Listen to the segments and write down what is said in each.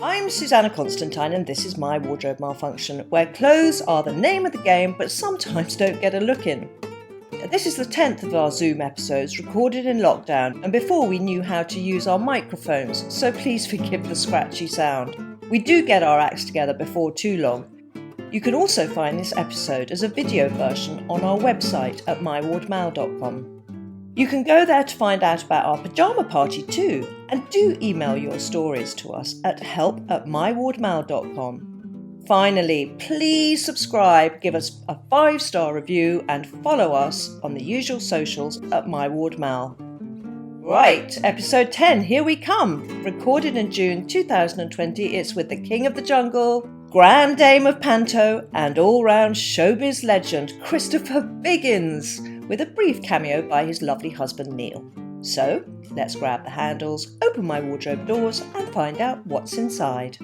I'm Susannah Constantine and this is My Wardrobe Malfunction, where clothes are the name of the game but sometimes don't get a look in. This is the 10th of our Zoom episodes recorded in lockdown and before we knew how to use our microphones, so please forgive the scratchy sound. We do get our acts together before too long. You can also find this episode as a video version on our website at mywardmal.com. You can go there to find out about our pyjama party too, and do email your stories to us at help@mywardmal.com. Finally, please subscribe, give us a 5-star review and follow us on the usual socials at mywardmal. Right, episode 10, here we come. Recorded in June 2020, it's with the King of the Jungle, Grand Dame of Panto and all-round showbiz legend Christopher Biggins, with a brief cameo by his lovely husband Neil. So, let's grab the handles, open my wardrobe doors and find out what's inside.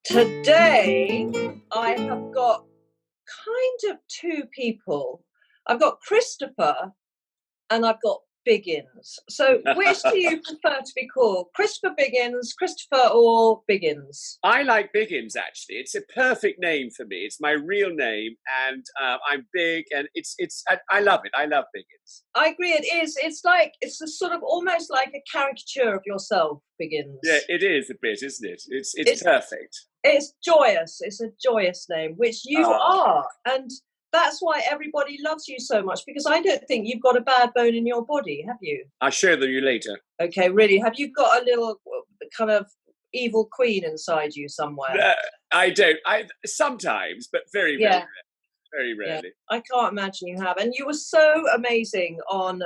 Today, I have got kind of two people. I've got Christopher and I've got Biggins. So which do you prefer to be called? Christopher Biggins, Christopher or Biggins? I like Biggins, actually. It's a perfect name for me. It's my real name, and I'm big, and I love it. I love Biggins. I agree. It is. It's a sort of almost like a caricature of yourself, Biggins. Yeah, it is a bit, isn't it? It's perfect. It's joyous. It's a joyous name, which you are, and that's why everybody loves you so much, because I don't think you've got a bad bone in your body, have you? I'll show them you later. Okay, really? Have you got a little kind of evil queen inside you somewhere? I don't. Sometimes, but very rarely. Very rarely. Yeah. I can't imagine you have. And you were so amazing on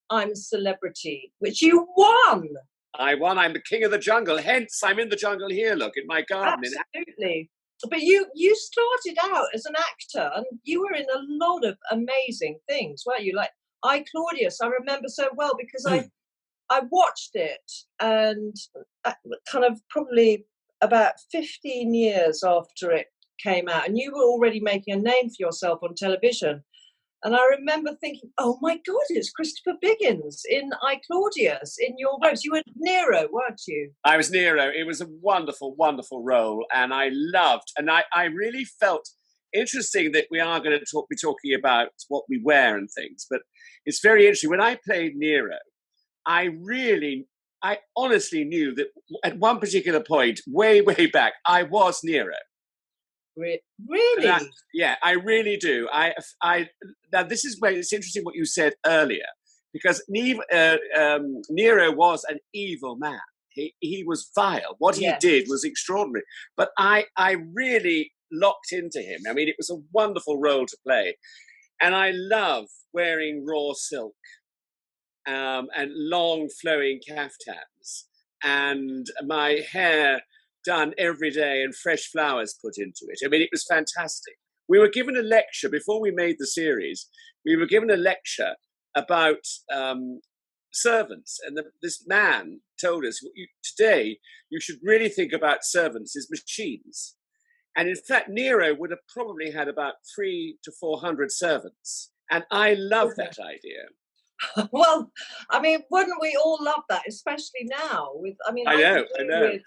I'm a Celebrity, which you won. I won. I'm the king of the jungle. Hence, I'm in the jungle here. Look, in my garden. Absolutely. But you started out as an actor, and you were in a lot of amazing things, weren't you? Like I, Claudius, I remember so well because I watched it, and kind of probably about 15 years after it came out, and you were already making a name for yourself on television. And I remember thinking, oh my God, it's Christopher Biggins in I, Claudius, in your robes. You were Nero, weren't you? I was Nero. It was a wonderful, wonderful role. And I loved, and I really felt interesting that we are going to be talking about what we wear and things. But it's very interesting. When I played Nero, I honestly knew that at one particular point, way, way back, I was Nero. Really? Yeah, I really do. Now this is where it's interesting what you said earlier, because Nero was an evil man. He was vile. What he did was extraordinary. But I really locked into him. I mean, it was a wonderful role to play, and I love wearing raw silk and long flowing kaftans, and my hair done every day and fresh flowers put into it. I mean, it was fantastic. We were given a lecture before we made the series. We were given a lecture about servants. And this man told us, today, you should really think about servants as machines. And in fact, Nero would have probably had about 300 to 400 servants. And I love that idea. Well, I mean, wouldn't we all love that, especially now? I know.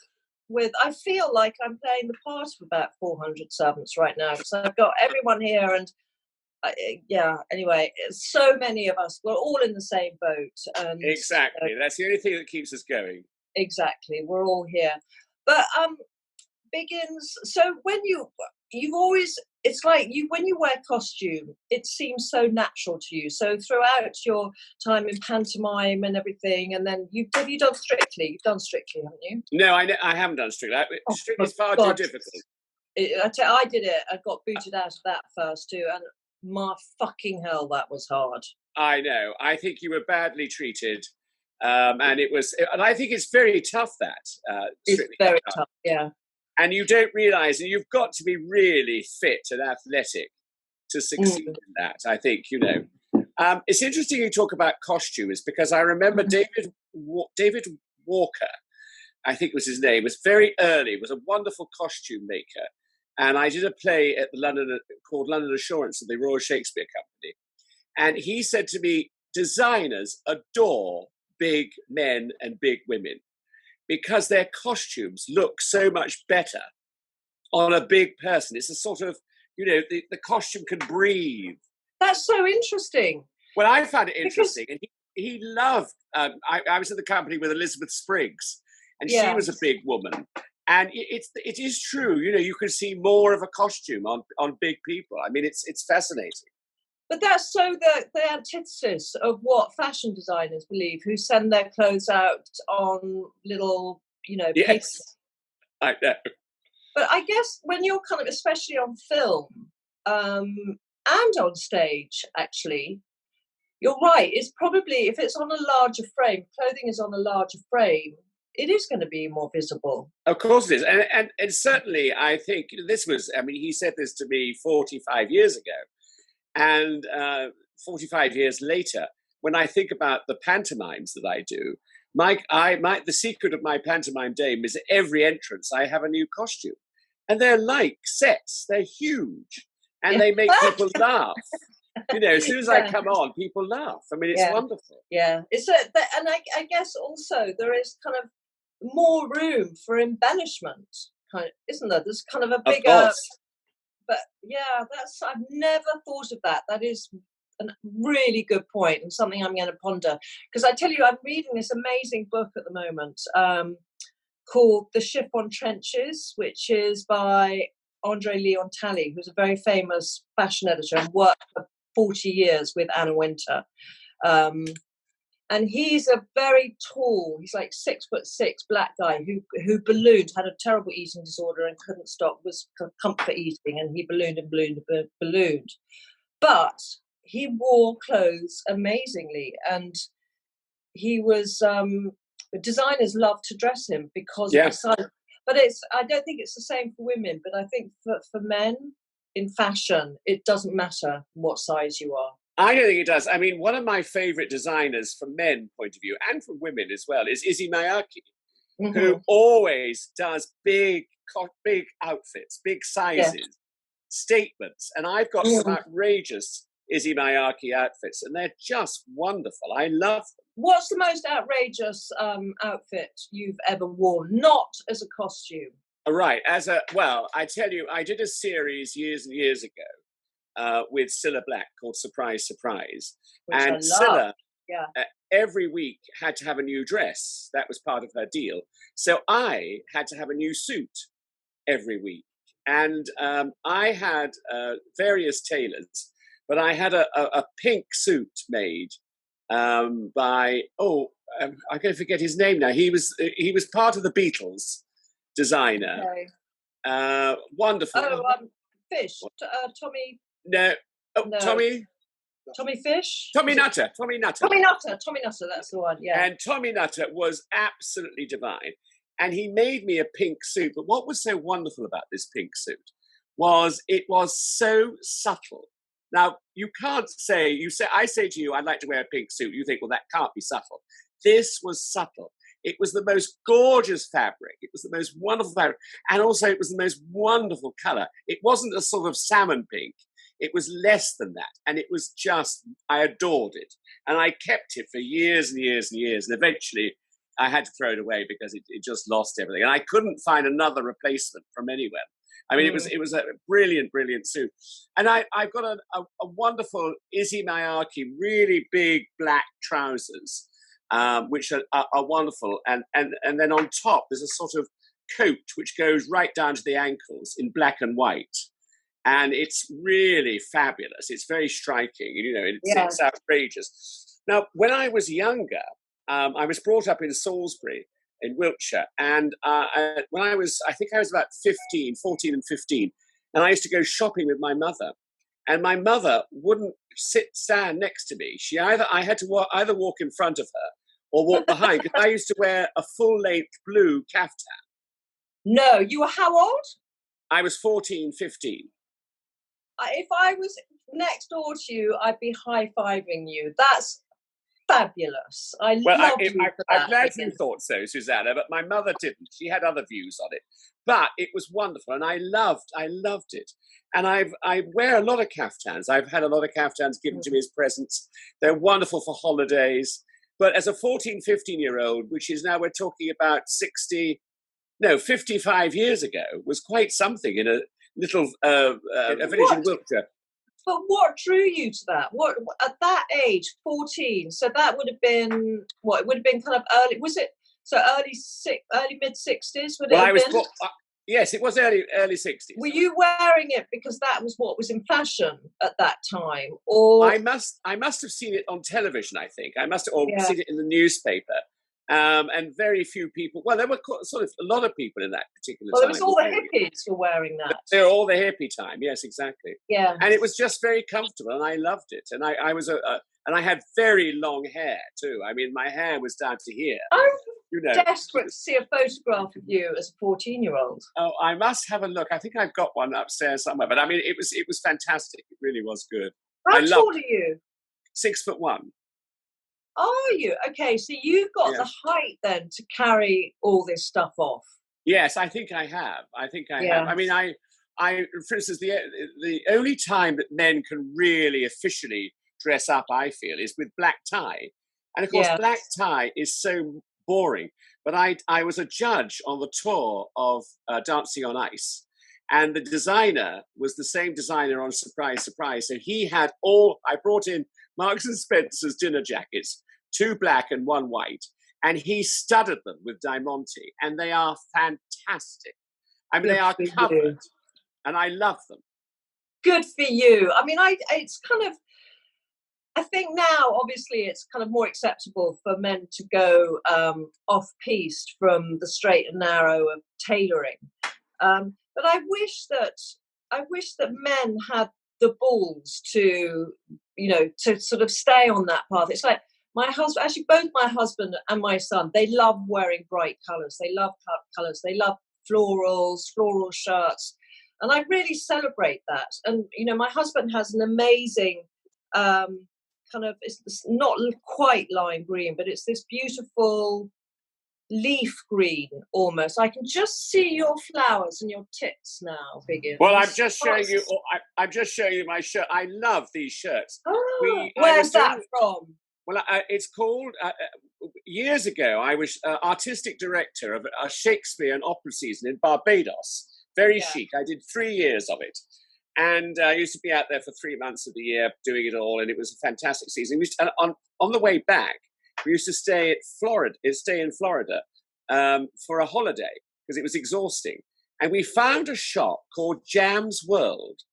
I feel like I'm playing the part of about 400 servants right now, because I've got everyone here, and anyway, so many of us, we're all in the same boat. And, exactly, that's the only thing that keeps us going. Exactly, we're all here. But Biggins, so when you've always, it's like when you wear costume, it seems so natural to you. So throughout your time in pantomime and everything, and then have you done Strictly? You've done Strictly, haven't you? No, I haven't done Strictly. Strictly is far too difficult. I did it. I got booted out of that first too, and my fucking hell, that was hard. I know. I think you were badly treated, and I think it's very tough. It's very tough. Yeah. And you don't realise, and you've got to be really fit and athletic to succeed in that, I think, It's interesting you talk about costumes, because I remember David Walker I think was his name, was very early, was a wonderful costume maker. And I did a play at the London called London Assurance at the Royal Shakespeare Company. And he said to me, designers adore big men and big women because their costumes look so much better on a big person. It's a sort of, the costume can breathe. That's so interesting. Well, I found it interesting. And he loved, I was at the company with Elizabeth Spriggs, and she was a big woman. And it is true, you can see more of a costume on big people. I mean, it's fascinating. But that's so the antithesis of what fashion designers believe, who send their clothes out on little, yes, papers. I know. But I guess when you're kind of, especially on film and on stage, actually, you're right. It's probably, if it's on a larger frame, clothing is on a larger frame, it is going to be more visible. Of course it is. And certainly, I think this was, he said this to me 45 years ago. And 45 years later, when I think about the pantomimes that I do, the secret of my pantomime Dame is every entrance I have a new costume. And they're like sets. They're huge. And they make people laugh. As soon as I come on, people laugh. I mean, it's wonderful. Yeah. And I guess also there is kind of more room for embellishment, kind of, isn't there? There's kind of a bigger... Of course. But I've never thought of that. That is a really good point and something I'm going to ponder. Because I tell you, I'm reading this amazing book at the moment called The Chiffon Trenches, which is by Andre Leon Talley, who's a very famous fashion editor and worked for 40 years with Anna Wintour. And he's a very tall, he's like 6'6" black guy who ballooned, had a terrible eating disorder and couldn't stop, was comfort eating, and he ballooned and ballooned and ballooned. But he wore clothes amazingly, and he was, designers loved to dress him because of the size. But I don't think it's the same for women, but I think for men in fashion, it doesn't matter what size you are. I don't think it does. I mean, one of my favorite designers from men point of view and from women as well is Izzy Miyake, who always does big outfits, big sizes, statements. And I've got some outrageous Izzy Miyake outfits, and they're just wonderful. I love them. What's the most outrageous outfit you've ever worn, not as a costume? Right. I tell you, I did a series years and years ago with Cilla Black called Surprise, Surprise. Which and I love. Cilla every week had to have a new dress. That was part of her deal. So I had to have a new suit every week. And I had various tailors, but I had a pink suit made by, I'm going to forget his name now. He was part of the Beatles designer. Okay. Wonderful. Fish. Tommy. No. No. Tommy Fish? Tommy Nutter. Tommy Nutter, that's the one, yeah. And Tommy Nutter was absolutely divine. And he made me a pink suit. But what was so wonderful about this pink suit was it was so subtle. Now, you can't say, I say to you, I'd like to wear a pink suit. You think, well, that can't be subtle. This was subtle. It was the most gorgeous fabric. It was the most wonderful fabric. And also it was the most wonderful color. It wasn't a sort of salmon pink. It was less than that. And it was just, I adored it. And I kept it for years and years and years. And eventually I had to throw it away because it just lost everything. And I couldn't find another replacement from anywhere. I mean, it was a brilliant, brilliant suit. And I've got a wonderful Izzy Miyake, really big black trousers, which are wonderful. And then on top, there's a sort of coat which goes right down to the ankles in black and white. And it's really fabulous. It's very striking, it's outrageous. Now, when I was younger, I was brought up in Salisbury in Wiltshire. And when I think I was about 14 and 15, and I used to go shopping with my mother. And my mother wouldn't stand next to me. I had to either walk in front of her or walk behind, because I used to wear a full-length blue kaftan. No, you were how old? I was 14, 15. If I was next door to you, I'd be high-fiving you. That's fabulous. I Well, love you for that. I'm glad you thought so, Susannah, but my mother didn't. She had other views on it. But it was wonderful, and I loved it. And I wear a lot of kaftans. I've had a lot of kaftans given to me as presents. They're wonderful for holidays. But as a 14, 15-year-old, which is now, we're talking about 55 years ago, was quite something in a little a village in Wiltshire. But what drew you to that? What at that age, 14? So that would have been what? It would have been kind of early. Was it so early mid 60s? Would it have been? Yes, it was early 60s. Were you wearing it because that was what was in fashion at that time, or I must have seen it on television. I think I must have seen it in the newspaper. And very few people. Well, there were sort of a lot of people in that particular time. Well, it was all the hippies were wearing that. They were all the hippie time. Yes, exactly. Yeah. And it was just very comfortable, and I loved it. And I was and I had very long hair too. I mean, my hair was down to here. I'm desperate to see a photograph of you as a 14-year-old. Oh, I must have a look. I think I've got one upstairs somewhere. But I mean, it was fantastic. It really was good. How tall are you? 6'1". Are you? Okay, so you've got the height then to carry all this stuff off. Yes, I think I have. Have. I mean, I for instance, the only time that men can really officially dress up, I feel, is with black tie. And of course, black tie is so boring. But I was a judge on the tour of Dancing on Ice. And the designer was the same designer on Surprise, Surprise. So he had I brought in Marks and Spencer's dinner jackets, 2 black and 1 white. And he studded them with diamante. And they are fantastic. I mean, they are covered. And I love them. Good for you. I mean, it's kind of, I think now, obviously, it's kind of more acceptable for men to go off-piste from the straight and narrow of tailoring. But I wish that men had the balls to, to sort of stay on that path. It's like my husband, actually both my husband and my son, they love wearing bright colours. They love colours. They love floral shirts. And I really celebrate that. And, my husband has an amazing it's not quite lime green, but it's this beautiful leaf green almost. I can just see your flowers and your tits now, Biggins. Well, I'm just showing you. I'm just showing you my shirt. I love these shirts. Oh, where's that from? Well, it's called. Years ago, I was artistic director of a Shakespeare and opera season in Barbados. Very chic. I did 3 years of it. And I used to be out there for 3 months of the year doing it all, and it was a fantastic season. On the way back, we used to stay in Florida for a holiday because it was exhausting. And we found a shop called Jam's World,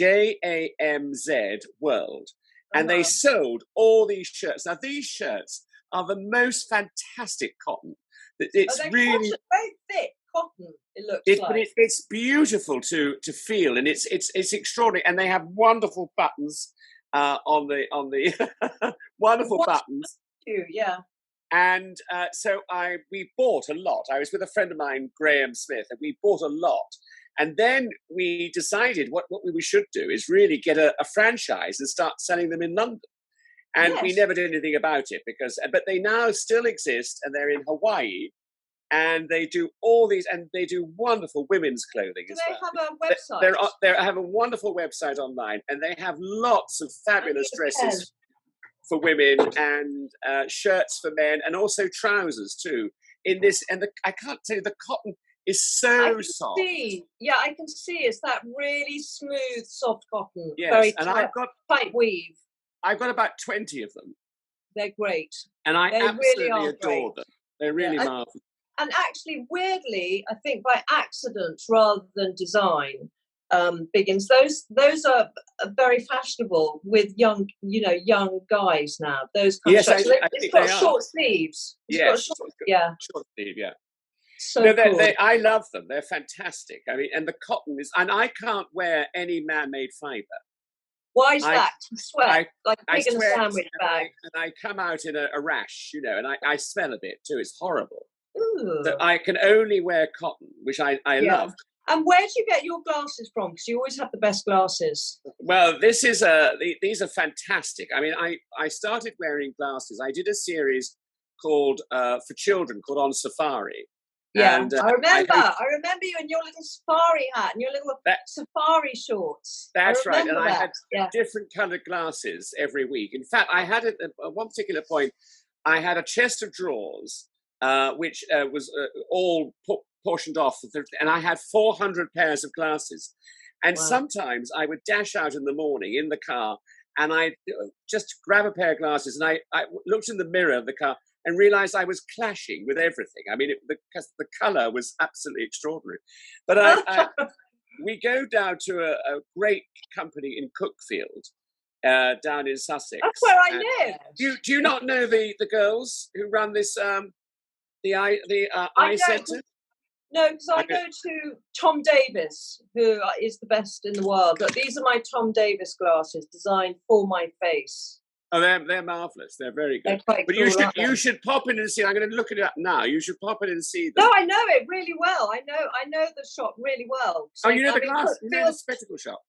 Jamz World, and they sold all these shirts. Now, these shirts are the most fantastic cotton. It's really very thick cotton. It looks like. But it's beautiful to feel, and it's extraordinary. And they have wonderful buttons on the wonderful buttons. Yeah. And so we bought a lot. I was with a friend of mine, Graham Smith, and we bought a lot. And then we decided what we should do is really get a franchise and start selling them in London. And we never did anything about it but they now still exist, and they're in Hawaii. And they do all these, and they do wonderful women's clothing as well. Do they have a website? They have a wonderful website online, and they have lots of fabulous dresses for women and shirts for men, and also trousers too. I can't tell you, the cotton is so soft. Yeah, I can see. It's that really smooth, soft cotton. Yes, very and tight, tight weave. I've got about 20 of them. They're great. And I absolutely adore them. They're really marvelous. And actually, weirdly, I think by accident rather than design, Biggins, those are very fashionable with young guys now. Those kind of shirts. It's got short sleeves. Short sleeve, yeah. So cool. I love them. They're fantastic. I mean, and the cotton is, and I can't wear any man-made fibre. Why is that? You sweat like a pig in a sandwich bag. And I come out in a rash, and I smell a bit too. It's horrible. Ooh. So I can only wear cotton, which I love. And where do you get your glasses from? Because you always have the best glasses. Well, these are fantastic. I mean, I started wearing glasses. I did a series called for children called On Safari. Yeah, and, I remember you in your little safari hat and your little safari shorts. That's right. And I had different coloured glasses every week. In fact, I had at one particular point, I had a chest of drawers, which was all portioned off, and I had 400 pairs of glasses. And sometimes I would dash out in the morning in the car, and I'd just grab a pair of glasses, and I looked in the mirror of the car and realized I was clashing with everything. I mean, because the color was absolutely extraordinary. But we go down to a great company in Cuckfield, down in Sussex. That's where I live. Do you not know the girls who run this the eye centre? No, because I go to Tom Davis, who is the best in the world. But these are my Tom Davis glasses, designed for my face. Oh, they're marvellous. They're very good. They're quite but cool, you should pop in and see. I'm going to look it up now. You should pop in and see them. No, I know it really well. I know the shop really well. So, you know the spectacle shop?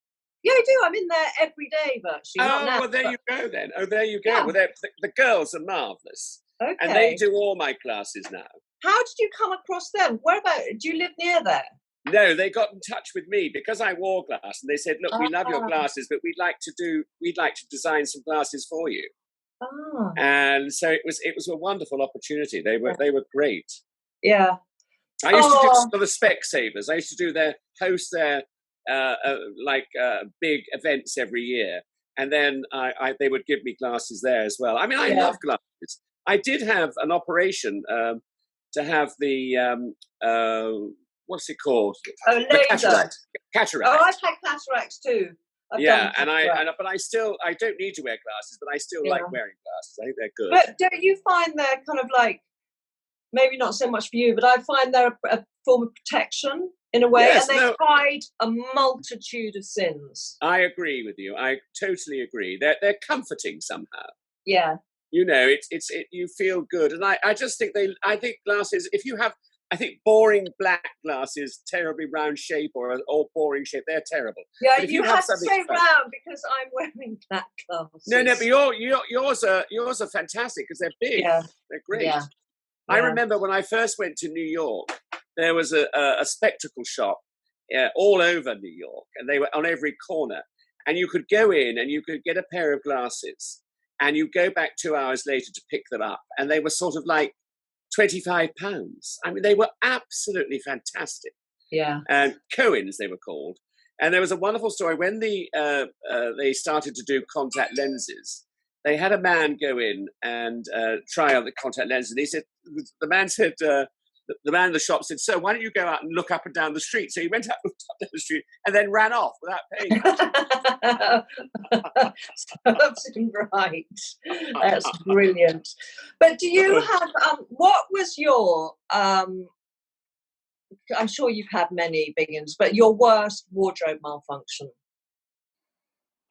Yeah, I do. I'm in there every day, virtually. Well, there you go then. Oh, there you go. Yeah. Well, the girls are marvellous. Okay. And they do all my classes now. How did you come across them? Whereabouts? Do you live near there? No, they got in touch with me because I wore glass, and they said, "Look, we love your glasses, but we'd like to design some glasses for you." Oh. And so it was a wonderful opportunity. They were great. Yeah. I used to do some of the Specsavers. I used to host their big events every year, and then they would give me glasses there as well. I mean, I love glasses. I did have an operation to have the what's it called? Oh, laser. Cataract. Oh, I've had cataracts too. But I don't need to wear glasses, but I still like wearing glasses. I think they're good. But don't you find they're kind of like, maybe not so much for you, but I find they're a form of protection in a way, and they hide a multitude of sins. I agree with you. I totally agree. They're comforting somehow. Yeah. You know, you feel good, and I just think I think glasses. If you have, I think boring black glasses, terribly round shape or boring shape, they're terrible. Yeah, you have to say round because I'm wearing black glasses. No, but yours are fantastic because they're big. Yeah. They're great. Yeah. I remember when I first went to New York, there was a spectacle shop all over New York, and they were on every corner. And you could go in and you could get a pair of glasses, and you go back 2 hours later to pick them up, and they were sort of like £25. I mean, they were absolutely fantastic. Yeah. And Cohen's, they were called. And there was a wonderful story when they started to do contact lenses. They had a man go in and try on the contact lens, and he said, the man in the shop said, "So why don't you go out and look up and down the street?" So he went out and looked up down the street and then ran off without paying. That's right. That's brilliant. But do you have, what was your, I'm sure you've had many, Biggins, but your worst wardrobe malfunction?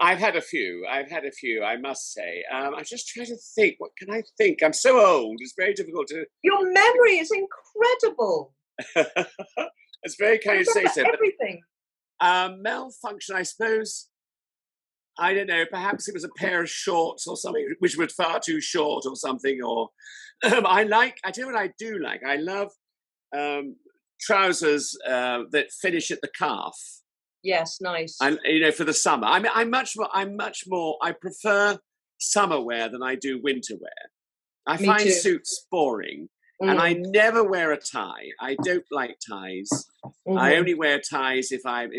I've had a few, I must say. I'm just trying to think. What can I think? I'm so old. It's very difficult to... Your memory is incredible. It's very kind of say so. Everything. Malfunction, I suppose. I don't know. Perhaps it was a pair of shorts or something, which were far too short or something. Or I tell you what I do like. I love trousers that finish at the calf. Yes, nice. And for the summer, I mean, I'm much more. I prefer summer wear than I do winter wear. I find suits boring, and I never wear a tie. I don't like ties. Mm-hmm. I only wear ties if I'm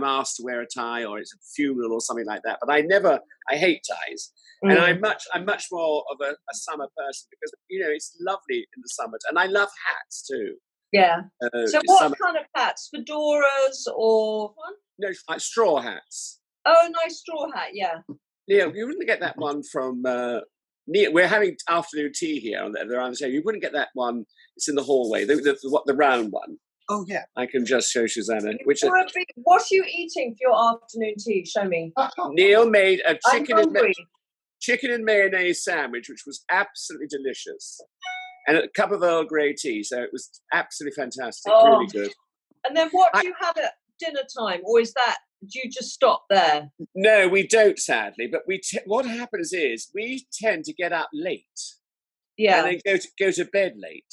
asked to wear a tie or it's a funeral or something like that. But I hate ties, and I'm much more of a summer person because it's lovely in the summer, and I love hats too. Yeah. So what kind of hats? Fedoras or... No, like straw hats. Oh, nice straw hat, yeah. Neil, you wouldn't get that one from... Neil, we're having afternoon tea here on the other side. You wouldn't get that one. It's in the hallway, the round one. Oh, yeah. I can just show Susannah. What are you eating for your afternoon tea? Show me. Neil made a chicken and mayonnaise sandwich, which was absolutely delicious. And a cup of Earl Grey tea, so it was absolutely fantastic, really good. And then what do you have at dinner time, or do you just stop there? No, we don't, sadly. But what happens is we tend to get up late. Yeah. And then go to bed late.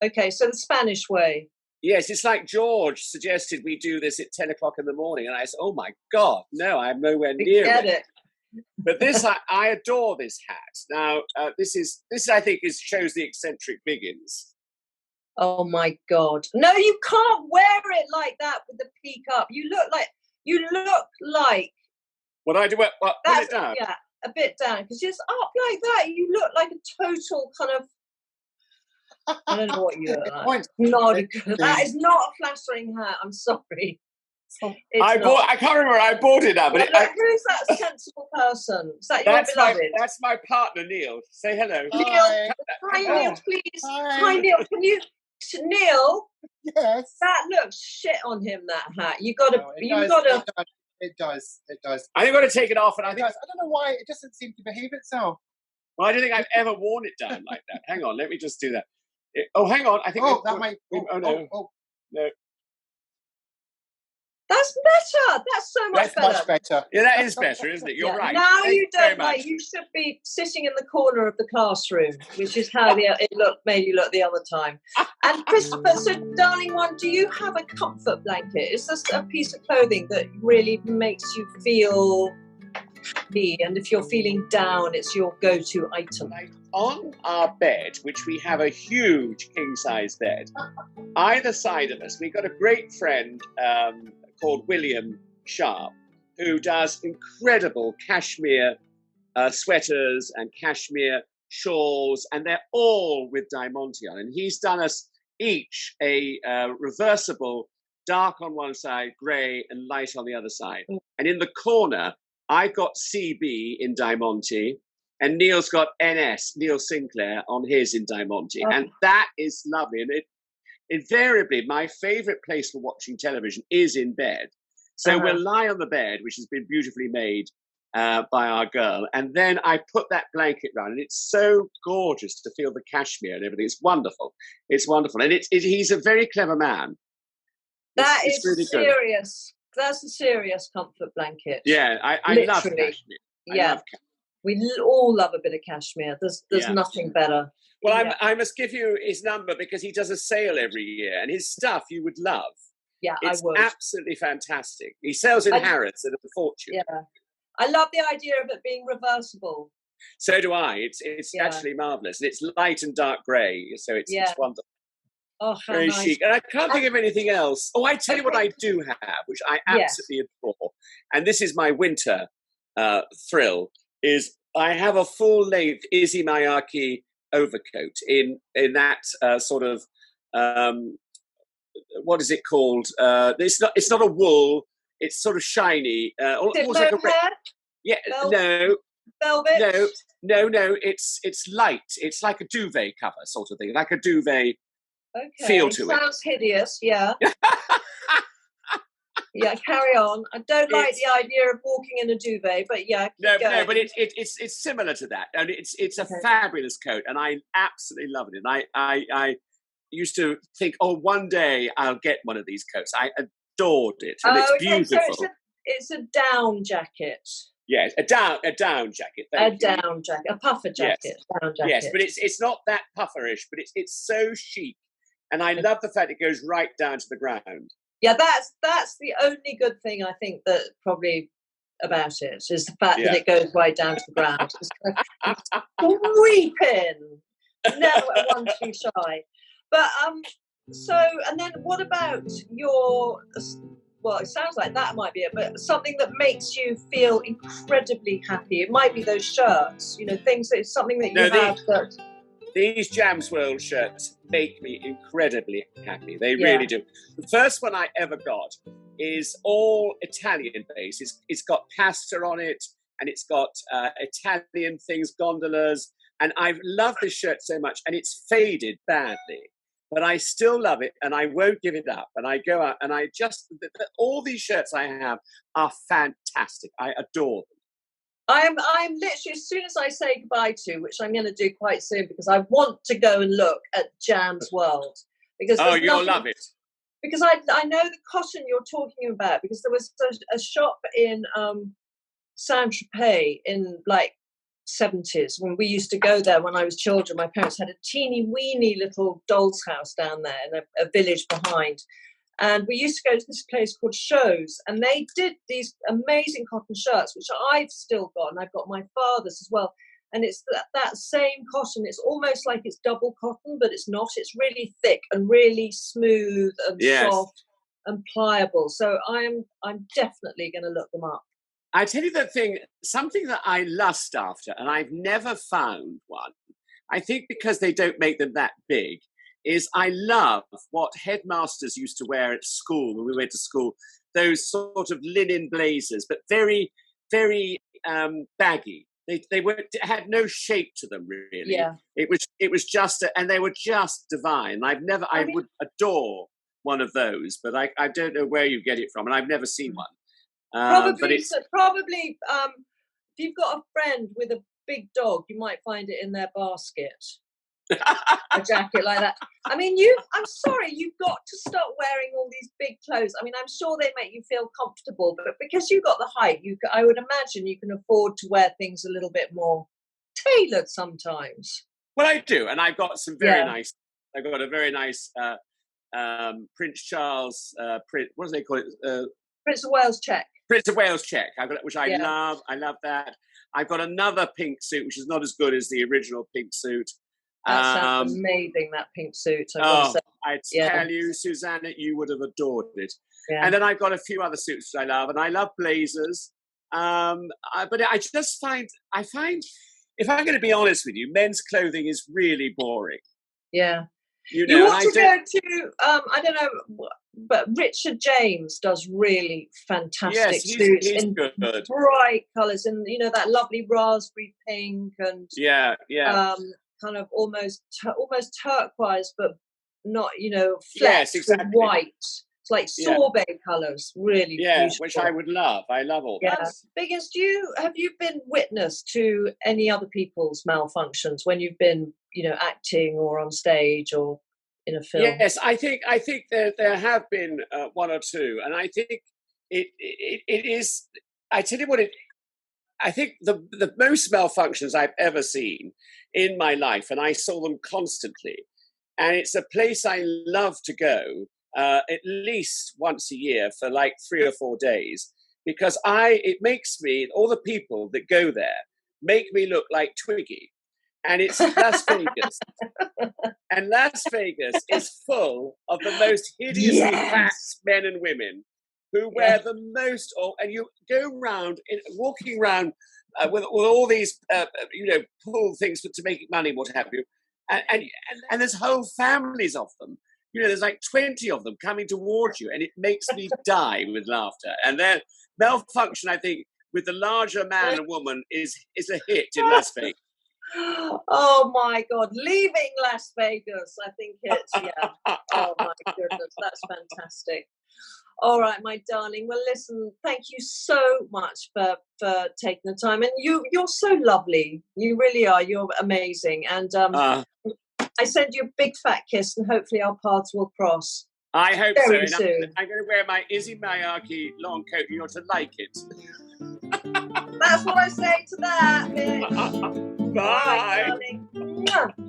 Okay, so the Spanish way. Yes, it's like George suggested we do this at 10 o'clock in the morning. And I said, oh, my God, no, I'm nowhere near it. But this, I adore this hat. Now, this I think, shows the eccentric Biggins. Oh, my God. No, you can't wear it like that with the peak up. You look like... What I do, put it down? Yeah, a bit down. Because just up like that, you look like a total kind of... I don't know what you look like. That is not a flattering hat. I'm sorry. I can't remember. I bought it up. But who's that sensible person? Is that your beloved? That's my partner, Neil. Say hello. Neil, hi, Neil, please. Hi, Neil. Can you, Neil? Yes. That looks shit on him. That hat. You got to. It does. I think I've got to take it off, and I don't know why it doesn't seem to behave itself. Well, I don't think I've ever worn it down like that. Hang on, let me just do that. Hang on. I think. No. That's better. That's so much better. Much better. Yeah, that is better, isn't it? You're right. Now you don't like. You should be sitting in the corner of the classroom, which is how it made you look the other time. And Christopher, so darling one, do you have a comfort blanket? Is this a piece of clothing that really makes you feel happy? And if you're feeling down, it's your go-to item. On our bed, which we have a huge king-size bed, either side of us, we've got a great friend called William Sharp, who does incredible cashmere sweaters and cashmere shawls, and they're all with Diamante on. And he's done us each a reversible, dark on one side, grey, and light on the other side. And in the corner, I've got CB in Diamante, and Neil's got NS, Neil Sinclair, on his in Diamante. And that is lovely. And invariably, my favourite place for watching television is in bed. So we'll lie on the bed, which has been beautifully made by our girl, and then I put that blanket round, and it's so gorgeous to feel the cashmere and everything. It's wonderful. It's wonderful. And he's a very clever man. It's really serious. Good. That's a serious comfort blanket. Yeah, I love cashmere. We all love a bit of cashmere. There's nothing better. Well, I must give you his number because he does a sale every year, and his stuff you would love. Yeah, it's I would. Absolutely fantastic. He sells in Harrods at a fortune. Yeah, I love the idea of it being reversible. So do I. It's actually marvellous, and it's light and dark grey, so it's wonderful. Oh, how very nice. chic. And I can't think of anything else. Oh, I tell you what I do have, which I absolutely adore, and this is my winter thrill, is I have a full-length Izzy Miyake overcoat in that sort of what is it called? It's not a wool. It's sort of shiny. Almost like yeah. Velvet. No. It's light. It's like a duvet cover sort of thing, like a duvet feel to it. Sounds hideous. Yeah. Yeah, carry on. I don't like the idea of walking in a duvet, but no, but it's similar to that, and it's a fabulous coat, and I absolutely love it. And I used to think, one day I'll get one of these coats. I adored it, and it's beautiful. So it's a down jacket. Yes, a down jacket. Down jacket, a puffer jacket. Yes. Down jacket. Yes, but it's not that pufferish, but it's so chic, and I love the fact it goes right down to the ground. Yeah, that's the only good thing I think that probably about it is the fact that it goes right down to the ground. It's weeping, never one too shy. But so, and then what about your? Well, it sounds like that might be it, but something that makes you feel incredibly happy. It might be those shirts, things that it's something that you have that. These Jams World shirts make me incredibly happy. They really do. The first one I ever got is all Italian based. It's got pasta on it, and it's got Italian things, gondolas. And I've loved this shirt so much, and it's faded badly. But I still love it, and I won't give it up. And I go out, and all these shirts I have are fantastic. I adore them. I'm literally, as soon as I say goodbye to, which I'm going to do quite soon, because I want to go and look at Jam's World. Because you'll love it. because I know the cotton you're talking about, because there was a shop in Saint-Tropez in like 70s when we used to go there when I was children. My parents had a teeny weeny little doll's house down there in a village behind. And we used to go to this place called Shows, and they did these amazing cotton shirts, which I've still got, and I've got my father's as well. And it's that same cotton. It's almost like it's double cotton, but it's not. It's really thick and really smooth and soft and pliable. So I'm definitely going to look them up. I tell you the thing, something that I lust after, and I've never found one, I think because they don't make them that big, is I love what headmasters used to wear at school when we went to school, those sort of linen blazers, but very, very baggy. They had no shape to them, really. Yeah. It was just, and they were just divine. I would adore one of those, but I don't know where you get it from, and I've never seen one. Probably, if you've got a friend with a big dog, you might find it in their basket. A jacket like that. I mean, I'm sorry, you've got to stop wearing all these big clothes. I mean, I'm sure they make you feel comfortable, but because you've got the height, I would imagine you can afford to wear things a little bit more tailored sometimes. Well, I do, and I've got some very nice. I've got a very nice Prince Charles. What do they call it? Prince of Wales check. Prince of Wales check. I've got, which I love. I love that. I've got another pink suit, which is not as good as the original pink suit. That sounds amazing, that pink suut. I tell you, Susannah, you would have adored it. Yeah. And then I've got a few other suits that I love, and I love blazers. But I just find, if I'm going to be honest with you, men's clothing is really boring. Yeah. You know, you want to go to, I don't know, but Richard James does really fantastic suits in good. Bright colours, and you know that lovely raspberry pink and kind of almost turquoise, but not, you know, flecks with white. It's like sorbet colours, really beautiful. Which I would love. I love all that. Biggins, have you been witness to any other people's malfunctions when you've been, you know, acting or on stage or in a film? Yes, I think there have been one or two, and I think it is. I tell you what, I think the most malfunctions I've ever seen in my life, and I saw them constantly, and it's a place I love to go at least once a year for like 3 or 4 days, because it makes me, all the people that go there make me look like Twiggy. And it's Las Vegas. And Las Vegas is full of the most hideously fat men and women who wear the most, and you go around, walking around with all these, pull things to make money, what have you. And there's whole families of them. You know, there's like 20 of them coming towards you, and it makes me die with laughter. And then Malfunction, I think, with the larger man and woman is a hit in Las Vegas. Oh my God, leaving Las Vegas, I think it's, oh my goodness, that's fantastic. All right, my darling. Well, listen, thank you so much for taking the time. And you're so lovely. You really are. You're amazing. And I send you a big fat kiss, and hopefully our paths will cross. I hope very so. soon. I'm going to wear my Izzy Miyake long coat. You're to like it. That's what I say to that. Bye. Bye, darling.